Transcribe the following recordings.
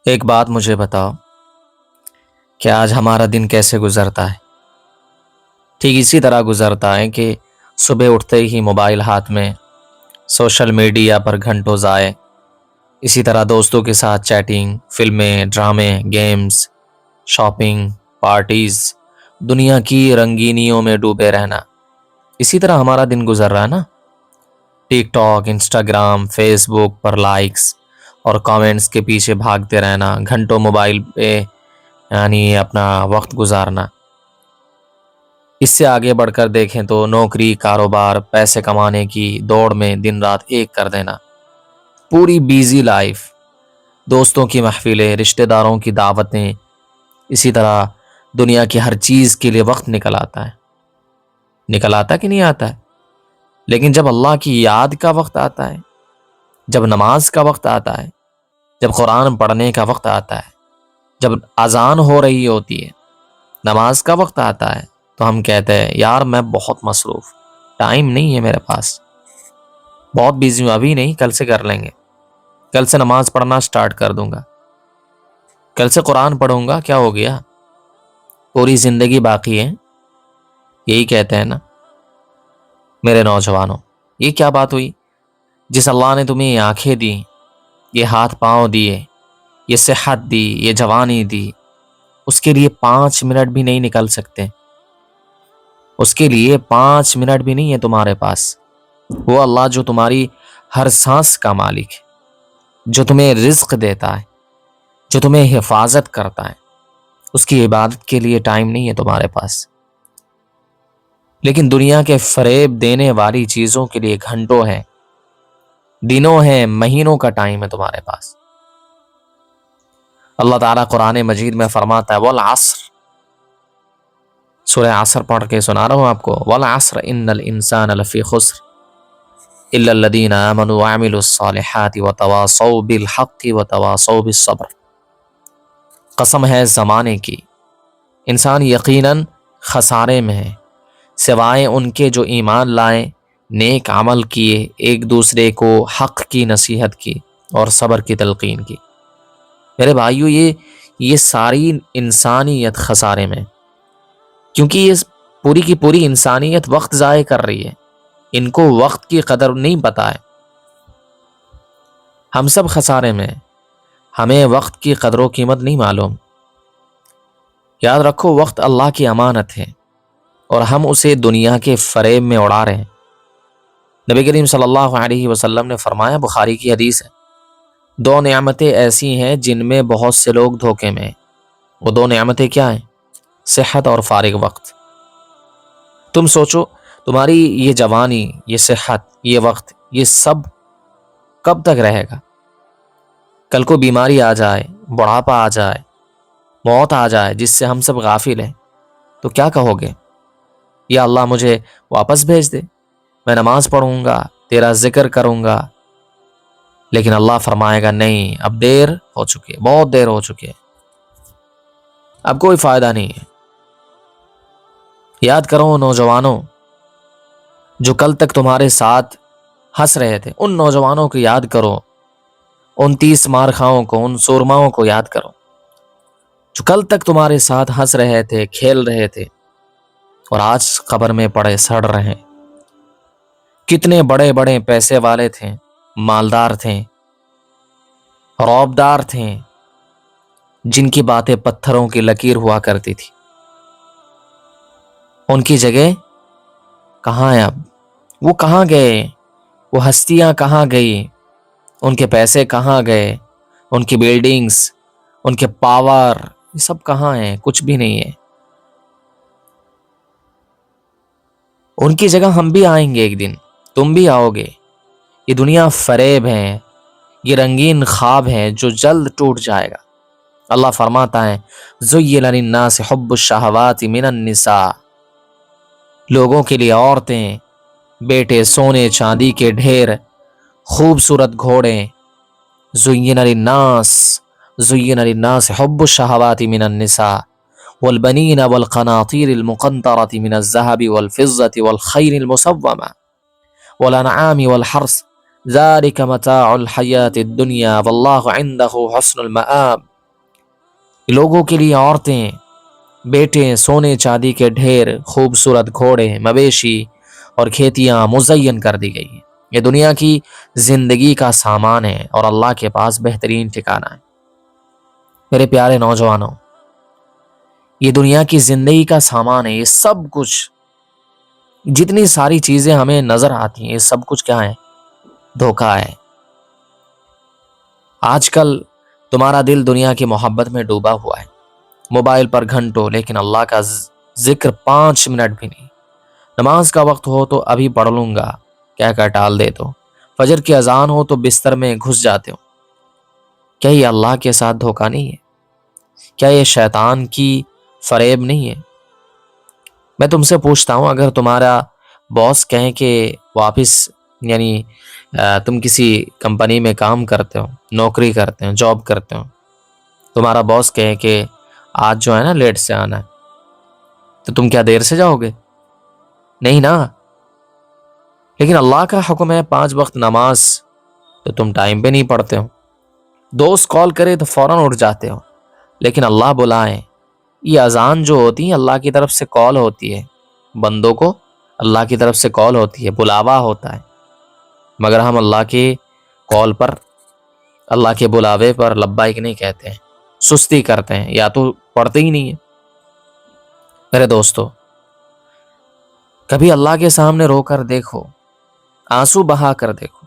ایک بات مجھے بتاؤ کہ آج ہمارا دن کیسے گزرتا ہے؟ ٹھیک اسی طرح گزرتا ہے کہ صبح اٹھتے ہی موبائل ہاتھ میں، سوشل میڈیا پر گھنٹوں ضائع، اسی طرح دوستوں کے ساتھ چیٹنگ، فلمیں، ڈرامے، گیمز، شاپنگ، پارٹیز، دنیا کی رنگینیوں میں ڈوبے رہنا۔ اسی طرح ہمارا دن گزر رہا ہے نا؟ ٹک ٹاک، انسٹاگرام، فیس بک پر لائکس اور کامنٹس کے پیچھے بھاگتے رہنا، گھنٹوں موبائل پہ یعنی اپنا وقت گزارنا۔ اس سے آگے بڑھ کر دیکھیں تو نوکری، کاروبار، پیسے کمانے کی دوڑ میں دن رات ایک کر دینا، پوری بیزی لائف، دوستوں کی محفلیں، رشتہ داروں کی دعوتیں، اسی طرح دنیا کی ہر چیز کے لیے وقت نکل آتا ہے، نکل آتا کہ نہیں آتا ہے؟ لیکن جب اللہ کی یاد کا وقت آتا ہے، جب نماز کا وقت آتا ہے، جب قرآن پڑھنے کا وقت آتا ہے، جب اذان ہو رہی ہوتی ہے، نماز کا وقت آتا ہے، تو ہم کہتے ہیں یار میں بہت مصروف، ٹائم نہیں ہے میرے پاس، بہت بیزی ہوں، ابھی نہیں، کل سے کر لیں گے، کل سے نماز پڑھنا سٹارٹ کر دوں گا، کل سے قرآن پڑھوں گا، کیا ہو گیا، پوری زندگی باقی ہے۔ یہی کہتے ہیں نا میرے نوجوانوں، یہ کیا بات ہوئی؟ جس اللہ نے تمہیں یہ آنکھیں دی، یہ ہاتھ پاؤں دیے، یہ صحت دی، یہ جوانی دی، اس کے لیے 5 منٹ بھی نہیں نکل سکتے، اس کے لیے 5 منٹ بھی نہیں ہے تمہارے پاس۔ وہ اللہ جو تمہاری ہر سانس کا مالک ہے، جو تمہیں رزق دیتا ہے، جو تمہیں حفاظت کرتا ہے، اس کی عبادت کے لیے ٹائم نہیں ہے تمہارے پاس۔ لیکن دنیا کے فریب دینے والی چیزوں کے لیے گھنٹوں ہیں، دنوں ہیں، مہینوں کا ٹائم ہے تمہارے پاس۔ اللہ تعالیٰ قرآن مجید میں فرماتا ہے والعصر، سورہ عصر پڑھ کے سنا رہا ہوں آپ کو، والعصر ان الانسان لفی خسر الا الذین آمنوا وعملوا الصالحات وتواصوا بالحق وتواصوا بالصبر۔ قسم ہے زمانے کی، انسان یقیناً خسارے میں ہے، سوائے ان کے جو ایمان لائے، نیک عمل کیے، ایک دوسرے کو حق کی نصیحت کی اور صبر کی تلقین کی۔ میرے بھائیو، یہ ساری انسانیت خسارے میں، کیونکہ یہ پوری کی پوری انسانیت وقت ضائع کر رہی ہے، ان کو وقت کی قدر نہیں پتہ ہے۔ ہم سب خسارے میں، ہمیں وقت کی قدر و قیمت نہیں معلوم۔ یاد رکھو وقت اللہ کی امانت ہے اور ہم اسے دنیا کے فریب میں اڑا رہے ہیں۔ نبی کریم صلی اللہ علیہ وسلم نے فرمایا، بخاری کی حدیث ہے، 2 نعمتیں ایسی ہیں جن میں بہت سے لوگ دھوکے میں ہیں۔ وہ 2 نعمتیں کیا ہیں؟ صحت اور فارغ وقت۔ تم سوچو تمہاری یہ جوانی، یہ صحت، یہ وقت، یہ سب کب تک رہے گا؟ کل کو بیماری آ جائے، بڑھاپا آ جائے، موت آ جائے جس سے ہم سب غافل ہیں، تو کیا کہو گے؟ یا اللہ مجھے واپس بھیج دے، میں نماز پڑھوں گا، تیرا ذکر کروں گا۔ لیکن اللہ فرمائے گا نہیں، اب دیر ہو چکی ہے، بہت دیر ہو چکی ہے، اب کوئی فائدہ نہیں ہے۔ یاد کرو نوجوانوں، جو کل تک تمہارے ساتھ ہنس رہے تھے، ان نوجوانوں کو یاد کرو، ان 30 مارخاؤں کو، ان سورماؤں کو یاد کرو جو کل تک تمہارے ساتھ ہنس رہے تھے، کھیل رہے تھے، اور آج قبر میں پڑے سڑ رہے ہیں۔ کتنے بڑے بڑے پیسے والے تھے، مالدار تھے، رعبدار تھے، جن کی باتیں پتھروں کی لکیر ہوا کرتی تھی، ان کی جگہ کہاں ہے اب؟ وہ کہاں گئے؟ وہ ہستیاں کہاں گئی؟ ان کے پیسے کہاں گئے؟ ان کی بلڈنگز، ان کے پاور، یہ سب کہاں ہیں؟ کچھ بھی نہیں ہے۔ ان کی جگہ ہم بھی آئیں گے ایک دن، تم بھی آؤ گے۔ یہ دنیا فریب ہے، یہ رنگین خواب ہے جو جلد ٹوٹ جائے گا۔ اللہ فرماتا ہے زُيِّنَ لِلنَّاسِ حُبُّ الشَّهَوَاتِ مِنَ النِّسَاءِ، لوگوں کے لیے عورتیں، بیٹے، سونے چاندی کے ڈھیر، خوبصورت گھوڑے۔ زُيِّنَ لِلنَّاسِ حُبُّ الشَّهَوَاتِ مِنَ النِّسَاءِ والبنين والقناطير المقنطرة من الذهب والفضة والخيل المسومة والأنعام والحرث ذلك متاع الحياة الدنيا والله عنده حسن المآب۔ لوگوں کے لیے عورتیں، بیٹے، سونے چاندی کے ڈھیر، خوبصورت گھوڑے، مویشی اور کھیتیاں مزین کر دی گئی ہیں۔ یہ دنیا کی زندگی کا سامان ہے اور اللہ کے پاس بہترین ٹھکانہ ہے۔ میرے پیارے نوجوانوں، یہ دنیا کی زندگی کا سامان ہے۔ یہ سب کچھ، جتنی ساری چیزیں ہمیں نظر آتی ہیں، یہ سب کچھ کیا ہے؟ دھوکہ ہے۔ آج کل تمہارا دل دنیا کی محبت میں ڈوبا ہوا ہے، موبائل پر گھنٹوں، لیکن اللہ کا ذکر 5 منٹ بھی نہیں۔ نماز کا وقت ہو تو ابھی پڑھ لوں گا کہہ کر ٹال دے تو فجر کی اذان ہو تو بستر میں گھس جاتے ہو۔ کیا یہ اللہ کے ساتھ دھوکہ نہیں ہے؟ کیا یہ شیطان کی فریب نہیں ہے؟ میں تم سے پوچھتا ہوں، اگر تمہارا باس کہیں کہ واپس، یعنی تم کسی کمپنی میں کام کرتے ہو، نوکری کرتے ہو، جاب کرتے ہو، تمہارا باس کہے کہ آج جو ہے نا لیٹ سے آنا ہے، تو تم کیا دیر سے جاؤ گے؟ نہیں نا۔ لیکن اللہ کا حکم ہے 5 وقت نماز، تو تم ٹائم پہ نہیں پڑھتے ہو۔ دوست کال کرے تو فوراً اٹھ جاتے ہو، لیکن اللہ بلائے، یہ اذان جو ہوتی ہے اللہ کی طرف سے کال ہوتی ہے، بندوں کو اللہ کی طرف سے کال ہوتی ہے، بلاوا ہوتا ہے، مگر ہم اللہ کے کال پر، اللہ کے بلاوے پر لبیک نہیں کہتے ہیں، سستی کرتے ہیں، یا تو پڑھتے ہی نہیں ہیں۔ میرے دوستو، کبھی اللہ کے سامنے رو کر دیکھو، آنسو بہا کر دیکھو،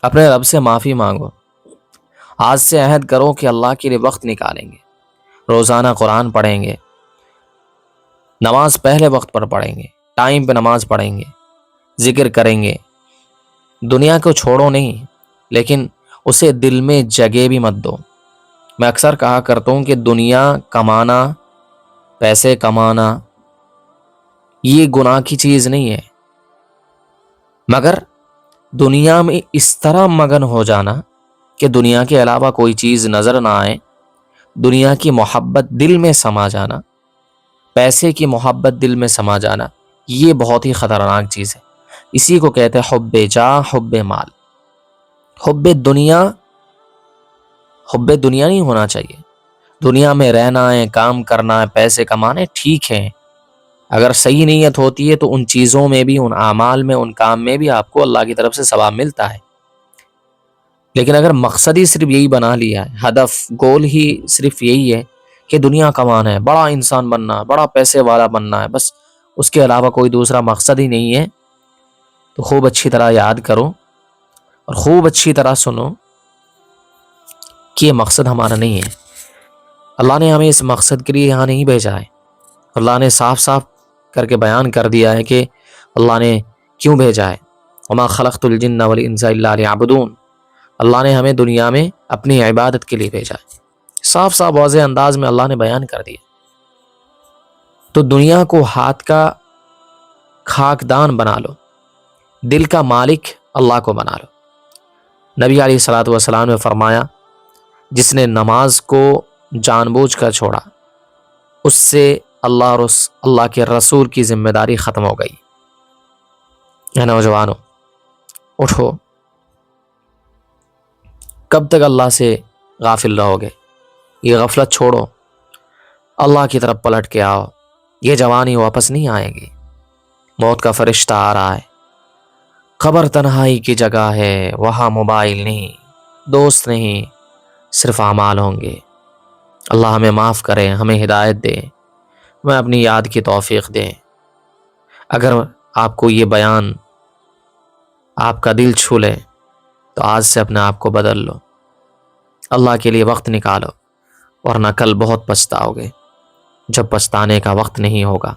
اپنے رب سے معافی مانگو۔ آج سے عہد کرو کہ اللہ کے لیے وقت نکالیں گے، روزانہ قرآن پڑھیں گے، نماز پہلے وقت پر پڑھیں گے، ٹائم پہ نماز پڑھیں گے، ذکر کریں گے۔ دنیا کو چھوڑو نہیں، لیکن اسے دل میں جگہ بھی مت دو۔ میں اکثر کہا کرتا ہوں کہ دنیا کمانا، پیسے کمانا، یہ گناہ کی چیز نہیں ہے، مگر دنیا میں اس طرح مگن ہو جانا کہ دنیا کے علاوہ کوئی چیز نظر نہ آئے، دنیا کی محبت دل میں سما جانا، پیسے کی محبت دل میں سما جانا، یہ بہت ہی خطرناک چیز ہے۔ اسی کو کہتے ہیں حب جاہ، حب مال۔ حب دنیا نہیں ہونا چاہیے۔ دنیا میں رہنا ہے، کام کرنا ہے، پیسے کمانے، ٹھیک ہے، اگر صحیح نیت ہوتی ہے تو ان چیزوں میں بھی، ان اعمال میں، ان کام میں بھی آپ کو اللہ کی طرف سے ثواب ملتا ہے۔ لیکن اگر مقصد ہی صرف یہی بنا لیا ہے، ہدف، گول ہی صرف یہی ہے کہ دنیا کمانا ہے، بڑا انسان بننا ہے، بڑا پیسے والا بننا ہے، بس اس کے علاوہ کوئی دوسرا مقصد ہی نہیں ہے، تو خوب اچھی طرح یاد کرو اور خوب اچھی طرح سنو کہ یہ مقصد ہمارا نہیں ہے۔ اللہ نے ہمیں اس مقصد کے لیے یہاں نہیں بھیجا ہے۔ اللہ نے صاف صاف کر کے بیان کر دیا ہے کہ اللہ نے کیوں بھیجا ہے۔ وما خلقت الجن والانس الا لیعبدون۔ اللہ نے ہمیں دنیا میں اپنی عبادت کے لیے بھیجا ہے، صاف صاف واضح انداز میں اللہ نے بیان کر دیا۔ تو دنیا کو ہاتھ کا خاکدان بنا لو، دل کا مالک اللہ کو بنا لو۔ نبی علیہ الصلوۃ والسلام نے فرمایا، جس نے نماز کو جان بوجھ کر چھوڑا، اس سے اللہ کے رسول کی ذمہ داری ختم ہو گئی۔ اے نوجوانوں، اٹھو، کب تک اللہ سے غافل رہو گے؟ یہ غفلت چھوڑو، اللہ کی طرف پلٹ کے آؤ۔ یہ جوانی واپس نہیں آئے گی، موت کا فرشتہ آ رہا ہے۔ قبر تنہائی کی جگہ ہے، وہاں موبائل نہیں، دوست نہیں، صرف اعمال ہوں گے۔ اللہ ہمیں معاف کرے، ہمیں ہدایت دے، ہمیں اپنی یاد کی توفیق دے۔ اگر آپ کو یہ بیان آپ کا دل چھو لے تو آج سے اپنے آپ کو بدل لو، اللہ کے لیے وقت نکالو، ورنہ کل بہت پچھتاؤ گے جب پچھتانے کا وقت نہیں ہوگا۔